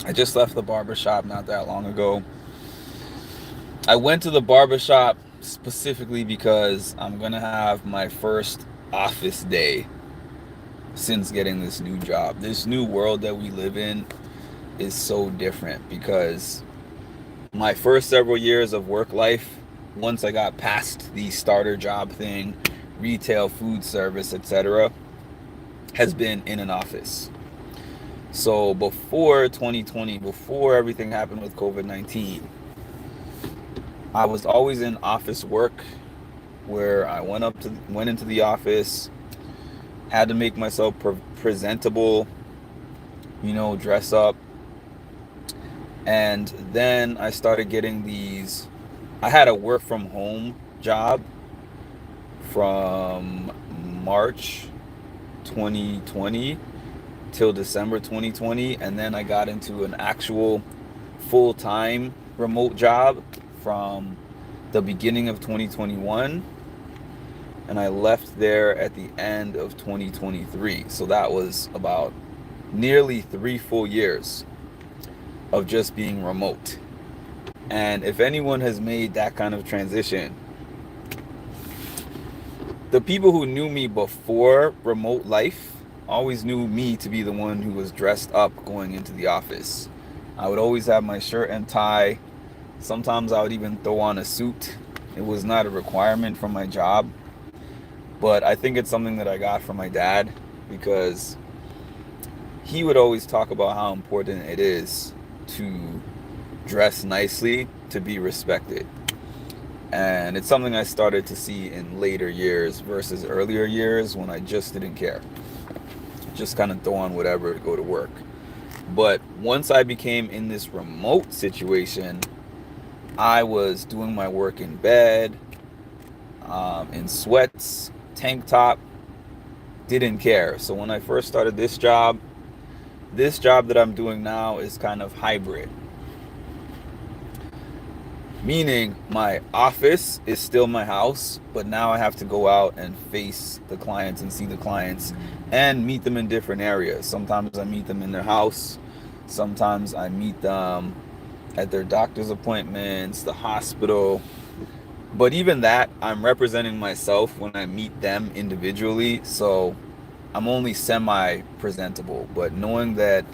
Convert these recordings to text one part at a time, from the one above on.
I just left the barber shop not that long ago. I went to the barber shop specifically because I'm gonna have my first office day since getting this new job. This new world that we live in is so different because my first several years of work life, once I got past the starter job thing, retail, food service, etc., has been in an office. So before 2020, before everything happened with COVID-19, I was always in office work where I went into the office, had to make myself presentable, dress up. And then I started getting these. I had a work from home job from March 2020 till December 2020. And then I got into an actual full time remote job from the beginning of 2021. And I left there at the end of 2023. So that was about nearly 3 full years of just being remote. And if anyone has made that kind of transition, the people who knew me before remote life always knew me to be the one who was dressed up going into the office. I would always have my shirt and tie. Sometimes I would even throw on a suit. It was not a requirement from my job, but I think it's something that I got from my dad because he would always talk about how important it is to dress nicely to be respected. And it's something I started to see in later years versus earlier years when I just didn't care. Just kind of throw on whatever to go to work. But once I became in this remote situation, I was doing my work in bed, in sweats, tank top, didn't care. So when I first started this job that I'm doing now is kind of hybrid. Meaning my office is still my house, but now I have to go out and face the clients and see the clients and meet them in different areas. Sometimes I meet them in their house, sometimes I meet them at their doctor's appointments, the hospital. But even that, I'm representing myself when I meet them individually, so I'm only semi presentable. But knowing that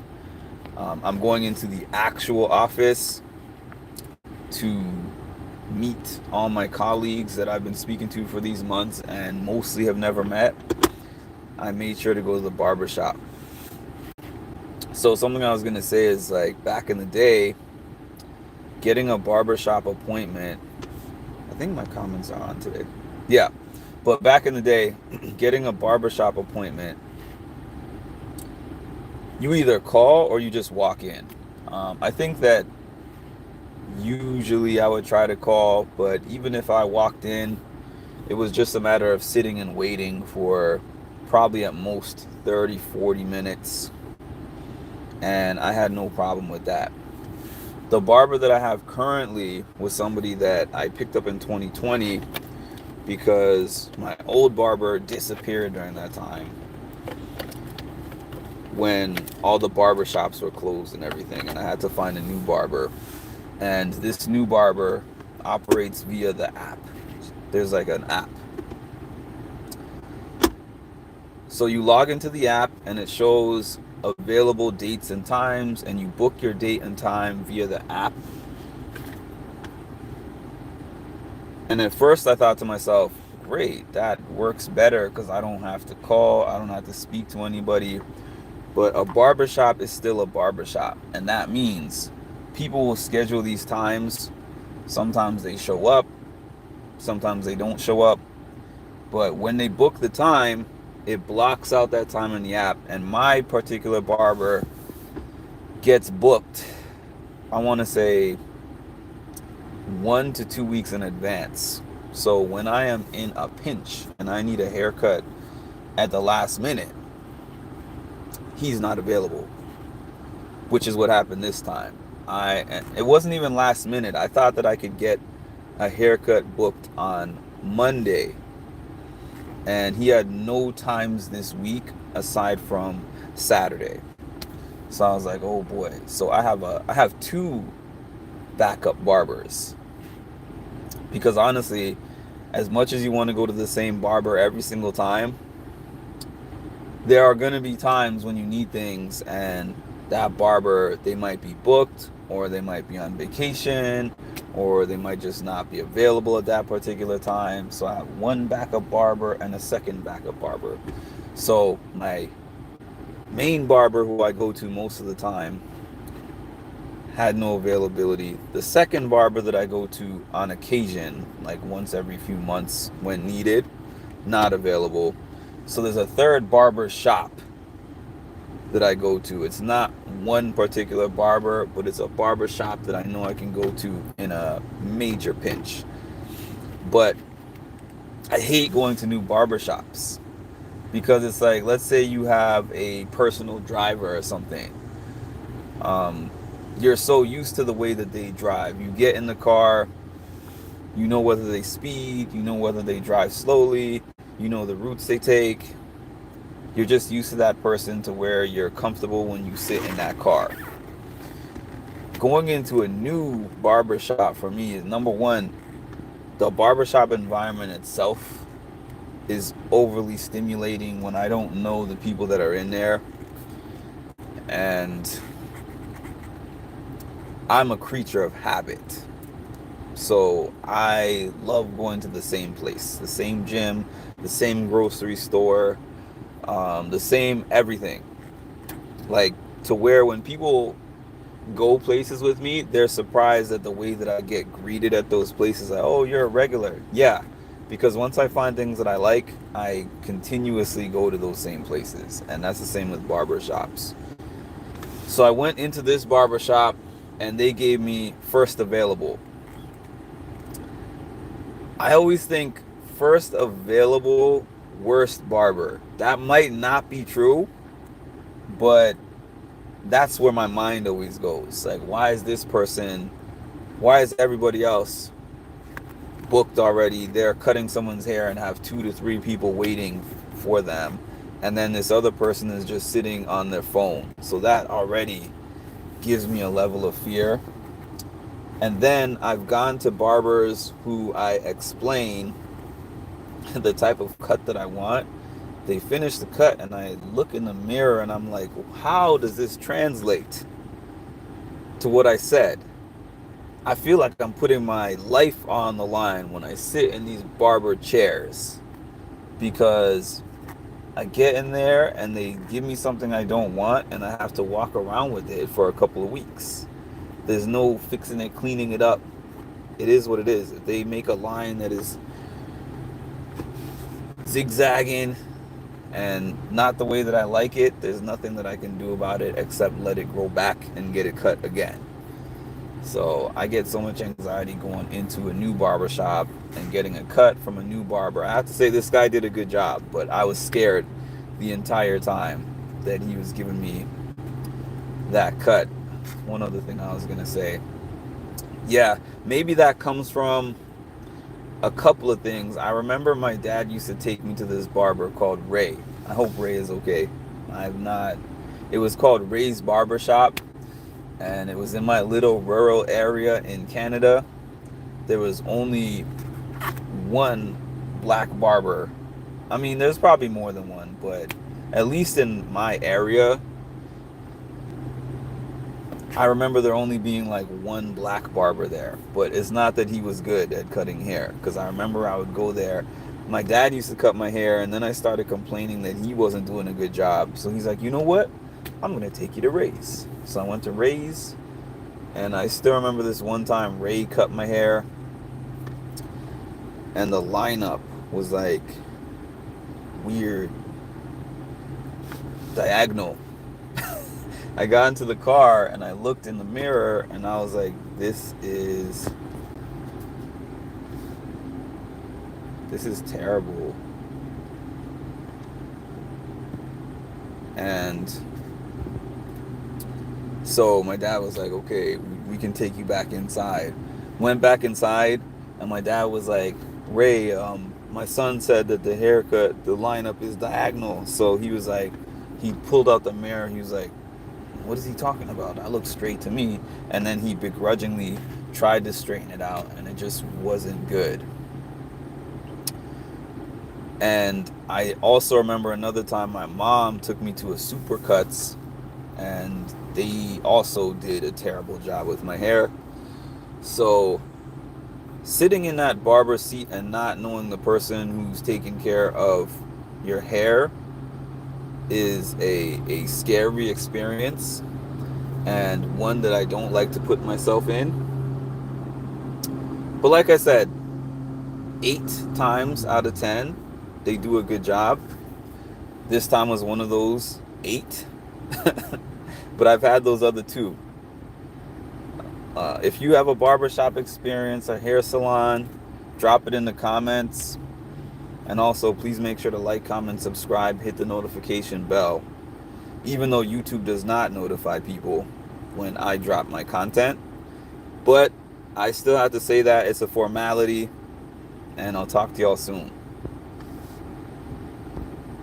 I'm going into the actual office to meet all my colleagues that I've been speaking to for these months and mostly have never met, I made sure to go to the barber shop. So something I was gonna say is like back in the day, getting a barbershop appointment. I think my comments are on today. Yeah, but back in the day, getting a barbershop appointment, you either call or you just walk in. I think that usually I would try to call, but even if I walked in, it was just a matter of sitting and waiting for probably at most 30, 40 minutes. And I had no problem with that. The barber that I have currently was somebody that I picked up in 2020 because my old barber disappeared during that time when all the barber shops were closed and everything, and I had to find a new barber. And this new barber operates via the app. There's like an app. So you log into the app and it shows available dates and times, and you book your date and time via the app. And at first I thought to myself, great, that works better because I don't have to call, I don't have to speak to anybody. But a barbershop is still a barbershop, and that means people will schedule these times. Sometimes they show up, sometimes they don't show up. But when they book the time, it blocks out that time in the app. And my particular barber gets booked, I want to say 1 to 2 weeks in advance. So when I am in a pinch and I need a haircut at the last minute, he's not available, which is what happened this time. It wasn't even last minute. I thought that I could get a haircut booked on Monday, and he had no times this week aside from Saturday. So I was like, oh boy. So I have two backup barbers because honestly, as much as you want to go to the same barber every single time, there are going to be times when you need things and that barber, they might be booked or they might be on vacation or they might just not be available at that particular time. So I have one backup barber and a second backup barber. So my main barber, who I go to most of the time, had no availability. The second barber that I go to on occasion, like once every few months when needed, not available. So there's a third barber shop that I go to. It's not one particular barber, but it's a barber shop that I know I can go to in a major pinch. But I hate going to new barber shops because it's like, let's say you have a personal driver or something. Um, you're so used to the way that they drive. You get in the car, you know whether they speed, you know whether they drive slowly, you know the routes they take. You're just used to that person to where you're comfortable when you sit in that car. Going into a new barbershop for me is, number one, the barbershop environment itself is overly stimulating when I don't know the people that are in there. And I'm a creature of habit. So I love going to the same place, the same gym, the same grocery store, the same everything. Like, to where when people go places with me, they're surprised at the way that I get greeted at those places. Like, oh, you're a regular. Yeah. Because once I find things that I like, I continuously go to those same places. And that's the same with barber shops. So I went into this barber shop and they gave me first available. I always think first available, worst barber. That might not be true, but that's where my mind always goes. Like, why is everybody else booked already? They're cutting someone's hair and have 2 to 3 people waiting for them. And then this other person is just sitting on their phone. So that already gives me a level of fear. And then I've gone to barbers who I explain the type of cut that I want. They finish the cut and I look in the mirror and I'm like, how does this translate to what I said? I feel like I'm putting my life on the line when I sit in these barber chairs because I get in there and they give me something I don't want and I have to walk around with it for a couple of weeks. There's no fixing it, cleaning it up. It is what it is. If they make a line that is zigzagging and not the way that I like it, there's nothing that I can do about it except let it grow back and get it cut again. So I get so much anxiety going into a new barber shop and getting a cut from a new barber. I have to say this guy did a good job, but I was scared the entire time that he was giving me that cut. One other thing I was going to say. Yeah, maybe that comes from a couple of things. I remember my dad used to take me to this barber called Ray. I hope Ray is okay. I've not. It was called Ray's Barbershop, and it was in my little rural area in Canada. There was only one black barber. I mean, there's probably more than one, but at least in my area, I remember there only being like one black barber there. But it's not that he was good at cutting hair, because I remember I would go there. My dad used to cut my hair, and then I started complaining that he wasn't doing a good job. So he's like, you know what? I'm going to take you to Ray's. So I went to Ray's, and I still remember this one time Ray cut my hair, and the lineup was like weird, diagonal. I got into the car and I looked in the mirror and I was like, this is terrible. And so my dad was like, okay, we can take you back inside. Went back inside and my dad was like, Ray, my son said that the haircut, the lineup is diagonal. So he was like, he pulled out the mirror. He was like, what is he talking about? I look straight to me. And then he begrudgingly tried to straighten it out, and it just wasn't good. And I also remember another time my mom took me to a Supercuts, and they also did a terrible job with my hair. So sitting in that barber seat and not knowing the person who's taking care of your hair is a scary experience, and one that I don't like to put myself in. But like I said, 8 times out of 10, they do a good job. This time was one of those 8. But I've had those other 2. If you have a barbershop experience, a hair salon, drop it in the comments. And also, please make sure to like, comment, subscribe, hit the notification bell. Even though YouTube does not notify people when I drop my content. But I still have to say that it's a formality. And I'll talk to y'all soon.